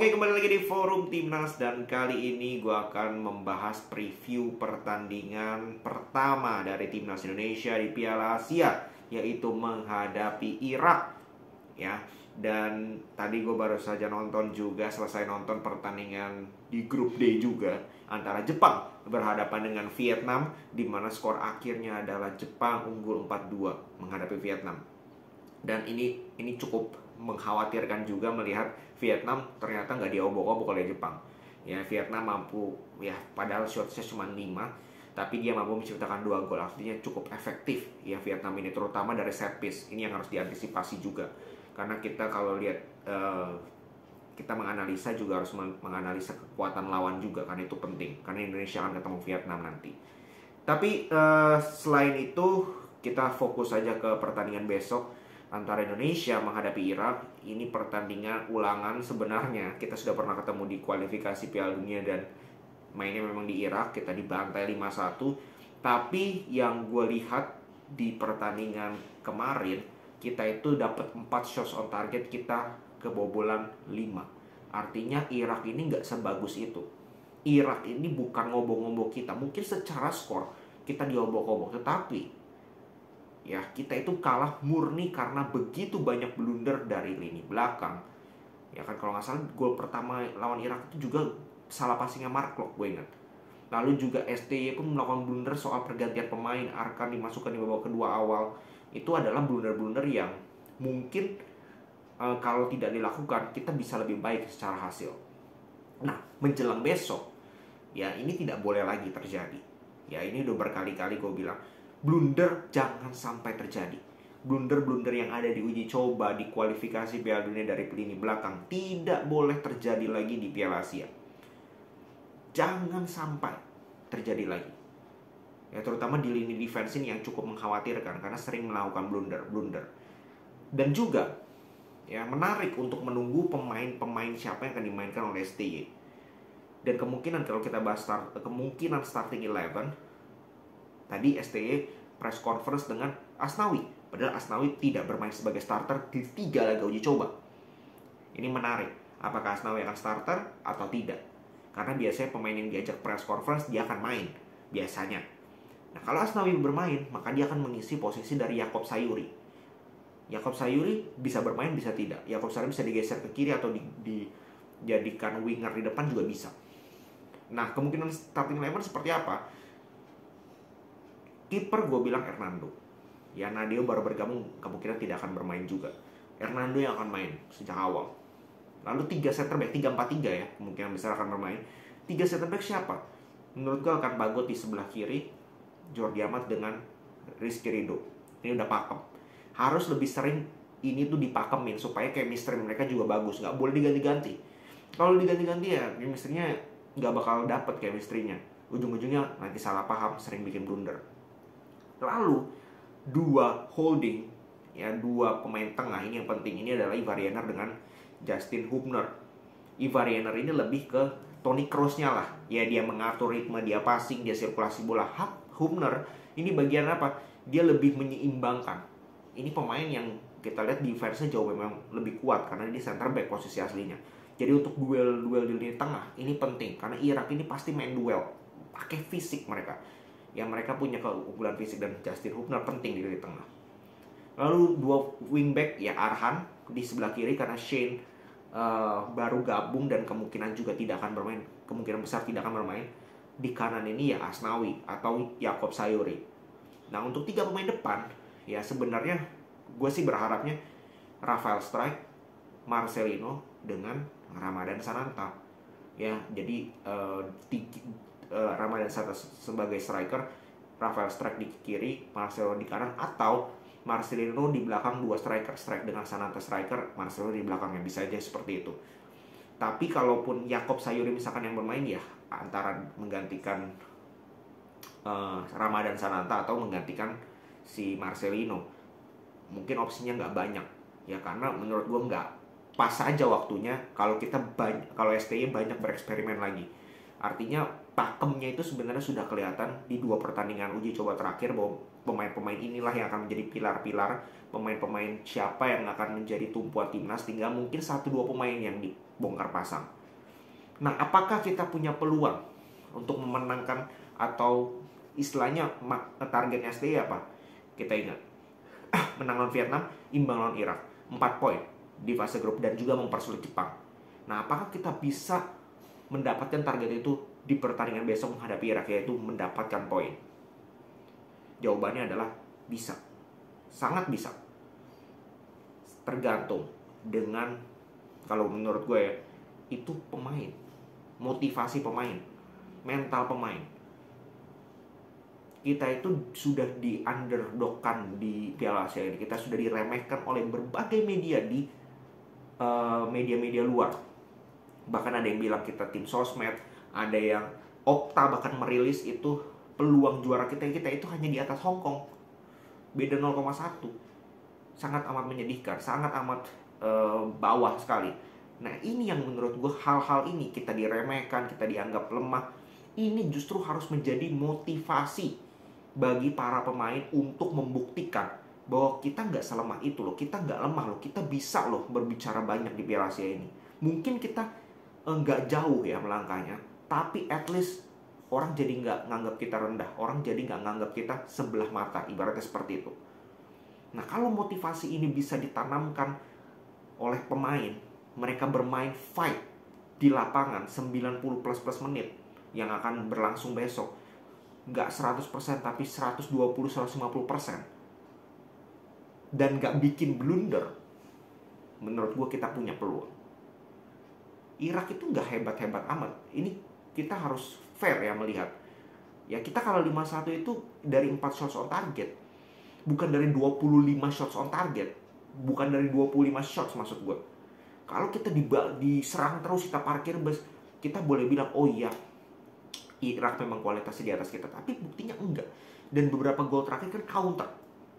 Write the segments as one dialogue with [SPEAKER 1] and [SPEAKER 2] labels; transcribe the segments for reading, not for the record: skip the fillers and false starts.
[SPEAKER 1] Oke, kembali lagi di Forum Timnas dan kali ini gue akan membahas preview pertandingan pertama dari Timnas Indonesia di Piala Asia, yaitu menghadapi Irak. Ya, dan tadi gue baru saja selesai nonton pertandingan di grup D juga antara Jepang berhadapan dengan Vietnam, di mana skor akhirnya adalah Jepang unggul 4-2 menghadapi Vietnam. Dan ini cukup mengkhawatirkan juga melihat Vietnam ternyata nggak diobok-obok oleh Jepang. Ya, Vietnam mampu, ya padahal shotnya cuma 5, tapi dia mampu menciptakan 2 gol. Artinya cukup efektif ya Vietnam ini, terutama dari set piece. Ini yang harus diantisipasi juga. Karena kita kalau lihat kita menganalisa juga harus menganalisa kekuatan lawan juga, karena itu penting. Karena Indonesia akan ketemu Vietnam nanti. Tapi selain itu kita fokus saja ke pertandingan besok antara Indonesia menghadapi Irak. Ini pertandingan ulangan sebenarnya. Kita sudah pernah ketemu di kualifikasi Piala Dunia dan mainnya memang di Irak. Kita dibantai 5-1. Tapi yang gue lihat di pertandingan kemarin, kita itu dapat 4 shots on target, kita kebobolan 5. Artinya Irak ini nggak sebagus itu. Irak ini bukan ngobok-ngobok kita. Mungkin secara skor kita diobok-obok, tetapi ya kita itu kalah murni karena begitu banyak blunder dari lini belakang. Ya kan, kalau nggak salah gol pertama lawan Irak itu juga salah passingnya Mark Klok, gue ingat. Lalu juga STY pun melakukan blunder soal pergantian pemain, Arkan dimasukkan di babak kedua awal. Itu adalah blunder-blunder yang mungkin kalau tidak dilakukan kita bisa lebih baik secara hasil. Nah, menjelang besok ya ini tidak boleh lagi terjadi. Ya ini udah berkali-kali gue bilang, blunder jangan sampai terjadi. Blunder-blunder yang ada di uji coba, di kualifikasi Piala Dunia dari lini belakang tidak boleh terjadi lagi di Piala Asia. Jangan sampai terjadi lagi. Ya terutama di lini defense ini yang cukup mengkhawatirkan karena sering melakukan blunder. Dan juga ya menarik untuk menunggu pemain-pemain siapa yang akan dimainkan oleh STY. Dan kemungkinan kalau kita bahas kemungkinan starting 11, tadi STY press conference dengan Asnawi. Padahal Asnawi tidak bermain sebagai starter di 3 laga uji coba. Ini menarik. Apakah Asnawi akan starter atau tidak? Karena biasanya pemain yang diajak press conference dia akan main. Biasanya. Nah, kalau Asnawi bermain, maka dia akan mengisi posisi dari Yaakob Sayuri. Yaakob Sayuri bisa bermain, bisa tidak. Yaakob Sayuri bisa digeser ke kiri atau dijadikan winger di depan juga bisa. Nah, kemungkinan starting 11 seperti apa? Kiper gue bilang Hernando. Ya, Nadeo baru bergabung, kemungkinan tidak akan bermain juga. Hernando yang akan main sejak awal. Lalu 3 center back, 3-4-3 ya, kemungkinan besar akan bermain. 3 center back siapa? Menurut gue akan Bagot di sebelah kiri, Jordi Amat dengan Rizky Ridho. Ini udah pakem. Harus lebih sering ini tuh dipakemin supaya chemistry mereka juga bagus. Gak boleh diganti-ganti. Kalau diganti-ganti ya chemistry-nya gak bakal dapet chemistry-nya. Ujung-ujungnya nanti salah paham, sering bikin blunder. Lalu 2 holding, ya 2 pemain tengah ini yang penting. Ini adalah Ivar Jenner dengan Justin Hubner. Ivar Jenner ini lebih ke Toni Kroos-nya lah. Ya dia mengatur ritme, dia passing, dia sirkulasi bola. Hubner ini bagian apa? Dia lebih menyeimbangkan. Ini pemain yang kita lihat defense-nya jauh memang lebih kuat karena dia center back posisi aslinya. Jadi untuk duel di lini tengah ini penting karena Irak ini pasti main duel, pakai fisik mereka. Ya mereka punya keunggulan fisik dan Justin Hubner penting di lini tengah. Lalu 2 wingback ya Arhan di sebelah kiri karena Shane baru gabung dan kemungkinan juga tidak akan bermain, kemungkinan besar tidak akan bermain. Di kanan ini ya Asnawi atau Yaakob Sayuri. Nah untuk 3 pemain depan ya sebenarnya gue sih berharapnya Rafael Strike, Marcelino dengan Ramadan Sananta. Ya jadi Ramadan Sananta sebagai striker, Rafael Strike di kiri, Marcelino di kanan, atau Marcelino di belakang 2 striker, Strike dengan Sananta striker, Marcelino di belakangnya, bisa aja seperti itu. Tapi kalaupun Yaakob Sayuri misalkan yang bermain ya antara menggantikan Ramadan Sananta atau menggantikan si Marcelino. Mungkin opsinya nggak banyak ya karena menurut gue nggak pas aja waktunya kalau STY banyak bereksperimen lagi. Artinya pakemnya itu sebenarnya sudah kelihatan di 2 pertandingan uji coba terakhir bahwa pemain-pemain inilah yang akan menjadi pilar-pilar, pemain-pemain siapa yang akan menjadi tumpuan timnas, tinggal mungkin 1-2 pemain yang dibongkar pasang. Nah, apakah kita punya peluang untuk memenangkan, atau istilahnya targetnya STI apa? Kita ingat, menang lawan Vietnam, imbang lawan Irak, 4 poin di fase grup, dan juga mempersulit Jepang. Nah, apakah kita bisa mendapatkan target itu di pertandingan besok menghadapi Irak, yaitu mendapatkan poin? Jawabannya adalah bisa. Sangat bisa. Tergantung dengan, kalau menurut gue ya, itu pemain, motivasi pemain, mental pemain. Kita itu sudah di underdogkan di Piala Asia ini. Kita sudah diremehkan oleh berbagai media di media-media luar. Bahkan ada yang bilang kita tim sosmed, ada yang Opta bahkan merilis itu peluang juara kita itu hanya di atas Hong Kong, beda 0,1. Sangat amat menyedihkan, sangat amat bawah sekali. Nah, ini yang menurut gue, hal-hal ini kita diremehkan, kita dianggap lemah. Ini justru harus menjadi motivasi bagi para pemain untuk membuktikan bahwa kita nggak selemah itu loh, kita nggak lemah loh, kita bisa loh berbicara banyak di Piala Asia ini. Mungkin kita nggak jauh ya melangkahnya, tapi at least orang jadi nggak nganggap kita rendah, orang jadi nggak nganggap kita sebelah mata, ibaratnya seperti itu. Nah, kalau motivasi ini bisa ditanamkan oleh pemain, mereka bermain fight di lapangan 90 plus menit yang akan berlangsung besok, nggak 100% tapi 120-150%, dan nggak bikin blunder, menurut gue kita punya peluang. Irak itu nggak hebat-hebat amat. Ini kita harus fair ya melihat. Ya, kita kalau 5-1 itu dari 4 shots on target, bukan dari 25 shots on target, bukan dari 25 shots maksud gue. Kalau kita diserang terus, kita parkir bus, kita boleh bilang, oh iya, Irak memang kualitasnya di atas kita, tapi buktinya enggak. Dan beberapa gol terakhir kan counter,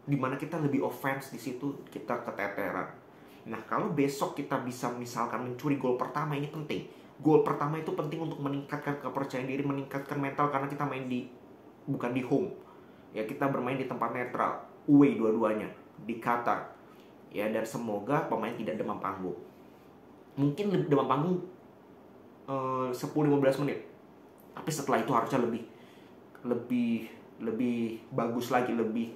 [SPEAKER 1] dimana kita lebih offense di situ, kita keteteran. Nah, kalau besok kita bisa misalkan mencuri gol pertama, ini penting. Gol pertama itu penting untuk meningkatkan kepercayaan diri, meningkatkan mental, karena kita main bukan di home. Ya, kita bermain di tempat netral, away dua-duanya, di Qatar. Ya, dan semoga pemain tidak demam panggung. Mungkin demam panggung 10-15 menit. Tapi setelah itu harusnya lebih bagus lagi, lebih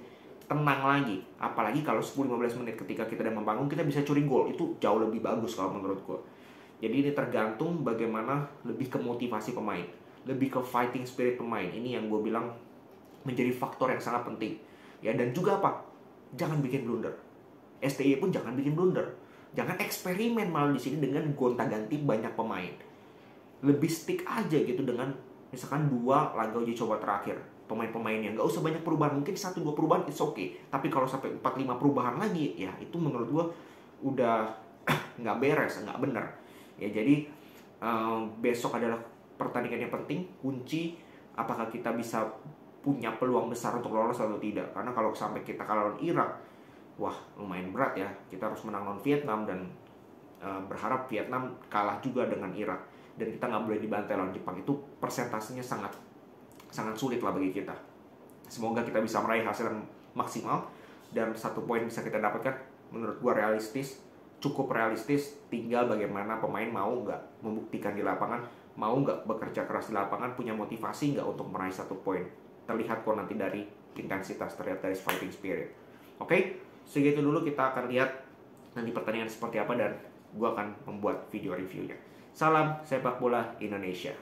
[SPEAKER 1] tenang lagi. Apalagi kalau 10-15 menit ketika kita demam panggung, kita bisa curi gol. Itu jauh lebih bagus kalau menurut gue. Jadi ini tergantung bagaimana lebih ke motivasi pemain, lebih ke fighting spirit pemain. Ini yang gue bilang menjadi faktor yang sangat penting. Ya, dan juga apa? Jangan bikin blunder. STI pun jangan bikin blunder. Jangan eksperimen malah di sini dengan gonta-ganti banyak pemain. Lebih stick aja gitu dengan misalkan 2 laga uji coba terakhir. Pemain-pemainnya nggak usah banyak perubahan. Mungkin 1-2 perubahan it's okay. Tapi kalau sampai 4-5 perubahan lagi, ya itu menurut gue udah nggak beres, nggak bener. Ya, jadi besok adalah pertandingan yang penting. Kunci apakah kita bisa punya peluang besar untuk lolos atau tidak. Karena kalau sampai kita kalah lawan Irak, wah lumayan berat ya. Kita harus menang lawan Vietnam, dan berharap Vietnam kalah juga dengan Irak. Dan kita nggak boleh dibantai lawan Jepang. Itu persentasenya sangat sulit lah bagi kita. Semoga kita bisa meraih hasil yang maksimal, dan 1 poin bisa kita dapatkan. Menurut gua realistis, cukup realistis. Tinggal bagaimana pemain mau nggak membuktikan di lapangan, mau nggak bekerja keras di lapangan, punya motivasi nggak untuk meraih 1 poin. Terlihat kok nanti dari intensitas, terlihat dari fighting spirit. Oke, segitu dulu. Kita akan lihat nanti pertandingan seperti apa, dan gua akan membuat video reviewnya. Salam sepak bola Indonesia.